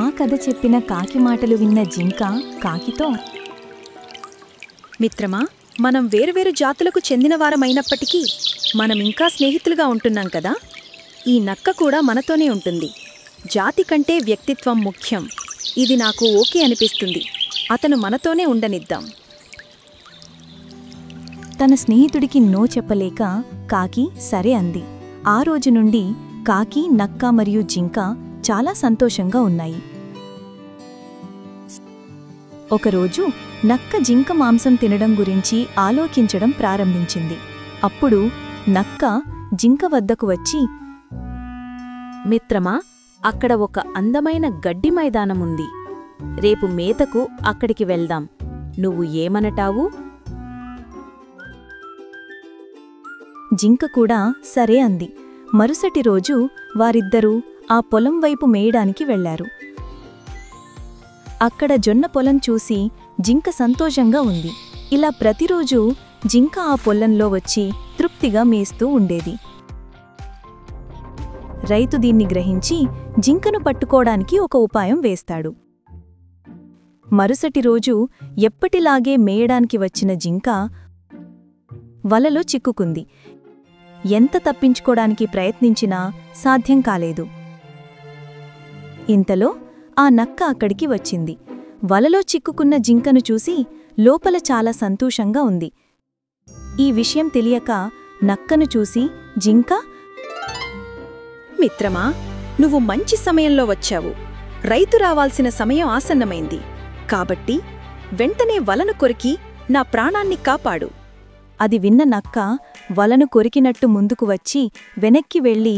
ఆ కథ చెప్పిన కాకి మాటలు విన్న జింక కాకితో, మిత్రమా, మనం వేరువేరు జాతులకు చెందినవారమైనప్పటికీ మనమింకా స్నేహితులుగా ఉంటున్నాం కదా. ఈ నక్క కూడా మనతోనే ఉంటుంది. జాతి కంటే వ్యక్తిత్వం ముఖ్యం. ఇది నాకు ఓకే అనిపిస్తుంది. అతను మనతోనే ఉండనిద్దాం. తన స్నేహితుడికి నో చెప్పలేక కాకి సరే అంది. ఆ రోజు నుండి కాకి, నక్క మరియు జింక చాలా సంతోషంగా ఉన్నాయి. ఒకరోజు నక్క జింక మాంసం తినడం గురించి ఆలోచించడం ప్రారంభించింది. అప్పుడు నక్క జింక వద్దకు వచ్చి, మిత్రమా, అక్కడ ఒక అందమైన గడ్డి మైదానముంది. రేపు మేతకు అక్కడికి వెళ్దాం. నువ్వు ఏమనటావు? జింక కూడా సరే అంది. మరుసటి రోజు వారిద్దరూ ఆ పొలం వైపు మేయడానికి వెళ్లారు. అక్కడ జొన్న పొలం చూసి జింక సంతోషంగా ఉంది. ఇలా ప్రతిరోజూ జింక ఆ పొలంలో వచ్చి తృప్తిగా మేస్తూ ఉండేది. రైతు దీన్ని గ్రహించి జింకను పట్టుకోవడానికి ఒక ఉపాయం వేస్తాడు. మరుసటి రోజు ఎప్పటిలాగే మేయడానికి వచ్చిన జింక వలలో చిక్కుకుంది. ఎంత తప్పించుకోవడానికి ప్రయత్నించినా సాధ్యం కాలేదు. ఇంతలో ఆ నక్క అక్కడికి వచ్చింది. వలలో చిక్కుకున్న జింకను చూసి లోపల చాలా సంతోషంగా ఉంది. ఈ విషయం తెలియక నక్కను చూసి జింక, మిత్రమా, నువ్వు మంచి సమయంలో వచ్చావు. రైతు రావాల్సిన సమయం ఆసన్నమైంది. కాబట్టి వెంటనే వలను కొరికి నా ప్రాణాన్ని కాపాడు. అది విన్న నక్క వలను కొరికినట్టు ముందుకు వచ్చి వెనక్కి వెళ్ళి,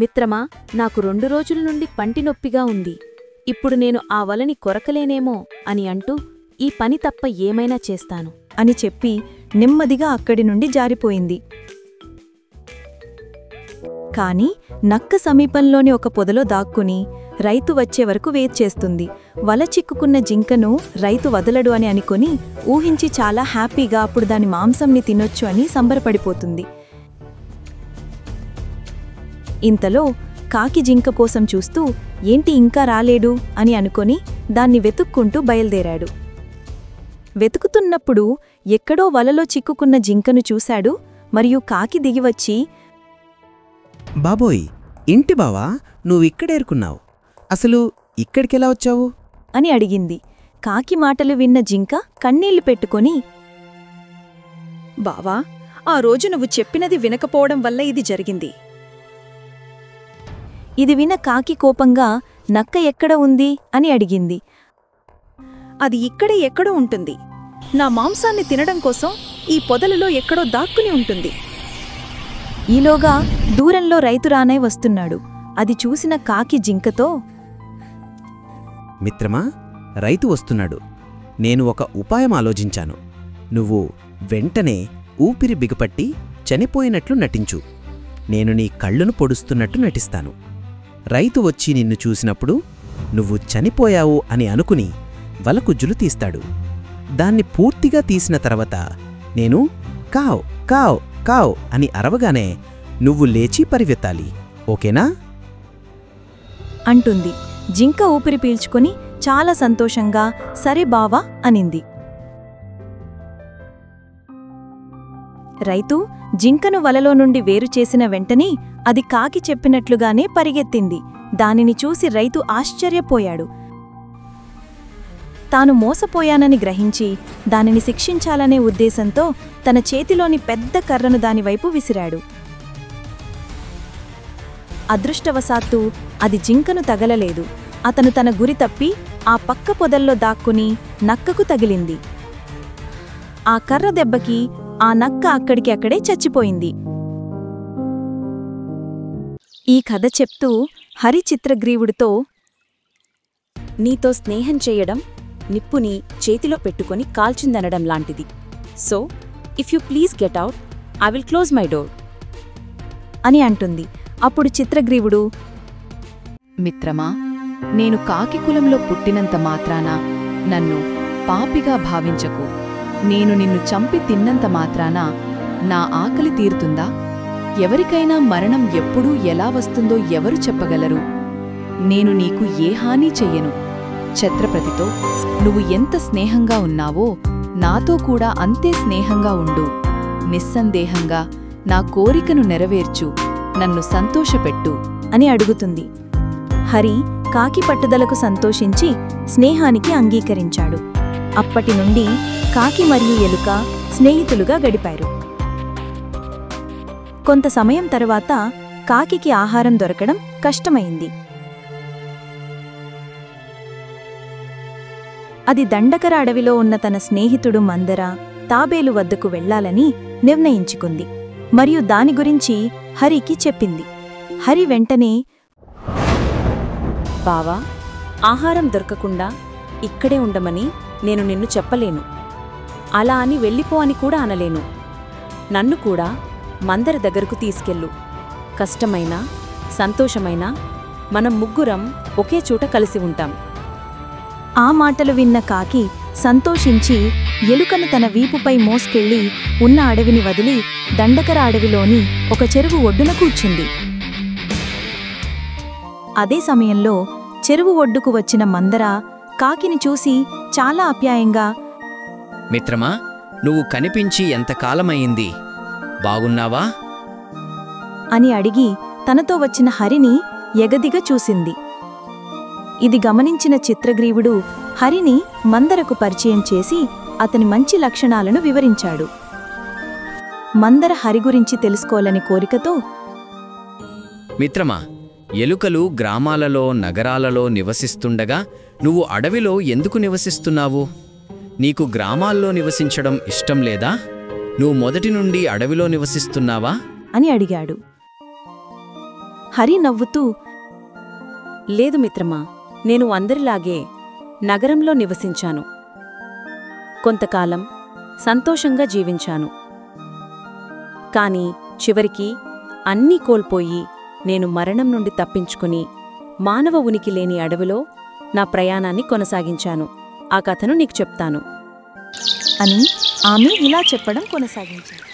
మిత్రమా, నాకు 2 రోజుల నుండి పంటి నొప్పిగా ఉంది. ఇప్పుడు నేను ఆ వలని కొరకలేనేమో అని అంటూ ఈ పని తప్ప ఏమైనా చేస్తాను అని చెప్పి నెమ్మదిగా అక్కడి నుండి జారిపోయింది. కాని నక్క సమీపంలోని ఒక పొదలో దాక్కుని రైతు వచ్చే వరకు వెయిట్ చేస్తుంది. వల చిక్కుకున్న జింకను రైతు వదలడు అని అనుకొని ఊహించి చాలా హ్యాపీగా అప్పుడు దాని మాంసంని తినొచ్చు అని సంబరపడిపోతుంది. ఇంతలో కాకి జింక కోసం చూస్తూ ఏంటి ఇంకా రాలేడు అని అనుకొని దాన్ని వెతుక్కుంటూ బయల్దేరాడు. వెతుకుతున్నప్పుడు ఎక్కడో వలలో చిక్కుకున్న జింకను చూశాడు. మరియు కాకి దిగివచ్చి, బాబోయ్, ఇంటి బావా, నువ్విక్కడేరుకున్నావు. అసలు ఇక్కడికెలా వచ్చావు అని అడిగింది. కాకి మాటలు విన్న జింక కన్నీళ్లు పెట్టుకొని, బావా, ఆ రోజు నువ్వు చెప్పినది వినకపోవడం వల్ల ఇది జరిగింది. ఇది విన్న కాకి కోపంగా నక్క ఎక్కడ ఉంది అని అడిగింది. అది ఇక్కడే ఎక్కడో ఉంటుంది. నా మాంసాన్ని తినడం కోసం ఈ పొదలలో ఎక్కడో దాక్కుని ఉంటుంది. ఈలోగా దూరంలో రైతు రానై వస్తున్నాడు. అది చూసిన కాకి జింకతో, మిత్రమా, రైతు వస్తున్నాడు. నేను ఒక ఉపాయం ఆలోచించాను. నువ్వు వెంటనే ఊపిరి బిగపట్టి చనిపోయినట్లు నటించు. నేను నీ కళ్ళును పొడుస్తున్నట్టు నటిస్తాను. రైతు వచ్చి నిన్ను చూసినప్పుడు నువ్వు చనిపోయావు అని అనుకుని వలకు జులు తీస్తాడు. దాన్ని పూర్తిగా తీసిన తర్వాత నేను కావ్ కావ్ కావ్ అని అరవగానే నువ్వు లేచి పరిగెత్తాలి. ఓకేనా అంటుంది. జింక ఊపిరి పీల్చుకొని చాలా సంతోషంగా సరే బావా అనింది. రైతు జింకను వలలో నుండి వేరు చేసిన వెంటనే అది కాకి చెప్పినట్లుగానే పరిగెత్తింది. దానిని చూసి రైతు ఆశ్చర్యపోయాడు. తాను మోసపోయానని గ్రహించి దానిని శిక్షించాలనే ఉద్దేశంతో తన చేతిలోని పెద్ద కర్రను దానివైపు విసిరాడు. అదృష్టవశాత్తు అది జింకను తగలలేదు. అతను తన గురి తప్పి ఆ పక్క పొదల్లో దాక్కుని నక్కకు తగిలింది. ఆ కర్ర దెబ్బకి ఆ నక్క అక్కడికి అక్కడే చచ్చిపోయింది. ఈ కథ చెప్తూ హరి చిత్రగ్రీవుడితో, నీతో స్నేహం చేయడం నిప్పుని చేతిలో పెట్టుకొని కాల్చిందనడం లాంటిది. So if you please get out, I will close my door అని అంటుంది. అప్పుడు చిత్రగ్రీవుడు, మిత్రమా, నేను కాకి కులంలో పుట్టినంత మాత్రాన నన్ను పాపిగా భావించకు. నేను నిన్ను చంపి తిన్నంత మాత్రాన నా ఆకలి తీరుతుందా? ఎవరికైనా మరణం ఎప్పుడూ ఎలా వస్తుందో ఎవరు చెప్పగలరు? నేను నీకు ఏ హాని చెయ్యను. ఛత్రపతితో నువ్వు ఎంత స్నేహంగా ఉన్నావో నాతో కూడా అంతే స్నేహంగా ఉండు. నిస్సందేహంగా నా కోరికను నెరవేర్చు, నన్ను సంతోషపెట్టు అని అడుగుతుంది. హరి కాకి పట్టుదలకు సంతోషించి స్నేహానికి అంగీకరించాడు. అప్పటి నుండి కాకి మరియు ఎలుక స్నేహితులుగా గడిపారు. కొంత సమయం తర్వాత కాకికి ఆహారం దొరకడం కష్టమైంది. అది దండకర అడవిలో ఉన్న తన స్నేహితుడు మందర, తాబేలు వద్దకు వెళ్లాలని నిర్ణయించుకుంది మరియు దాని గురించి హరికి చెప్పింది. హరి వెంటనే, బావా, ఆహారం దొరకకుండా ఇక్కడే ఉండమని నేను నిన్ను చెప్పలేను. అలా అని వెళ్ళిపో అని కూడా అనలేను. నన్ను కూడా మందర దగ్గరకు తీసుకెళ్ళు. కష్టమైనా సంతోషమైనా మనం ముగ్గురం ఒకే చోట కలిసి ఉంటాం. ఆ మాటలు విన్న కాకి సంతోషించి ఎలుకను తన వీపుపై మోసుకెళ్లి ఉన్న అడవిని వదిలి దండకర అడవిలోని ఒక చెరువు ఒడ్డున కూర్చుంది. అదే సమయంలో చెరువు ఒడ్డుకు వచ్చిన మందర కాకిని చూసి చాలా ఆప్యాయంగా, మిత్రమా, నువ్వు కనిపించి ఎంతకాలమయ్యింది? బాగున్నావా? అని అడిగి తనతో వచ్చిన హరిని ఎగదిగా చూసింది. ఇది గమనించిన చిత్రగ్రీవుడు హరిని మందరకు పరిచయం చేసి అతని మంచి లక్షణాలను వివరించాడు. మందర హరి గురించి తెలుసుకోవాలని కోరికతో, మిత్రమా, ఎలుకలు గ్రామాలలో నగరాలలో నివసిస్తుండగా నువ్వు అడవిలో ఎందుకు నివసిస్తున్నావు? నీకు గ్రామాల్లో నివసించడం ఇష్టం లేదా? నువ్వు మొదటి నుండి అడవిలో నివసిస్తున్నావా అని అడిగాడు. హరి నవ్వుతూ, లేదు మిత్రమా, నేను అందరిలాగే నగరంలో నివసించాను. కొంతకాలం సంతోషంగా జీవించాను. కాని చివరికి అన్నీ కోల్పోయి నేను మరణం నుండి తప్పించుకుని మానవ ఉనికి లేని అడవిలో నా ప్రయాణాన్ని కొనసాగించాను. ఆ కథను నీకు చెప్తాను అని ఆమె ఇలా చెప్పడం కొనసాగించాడు.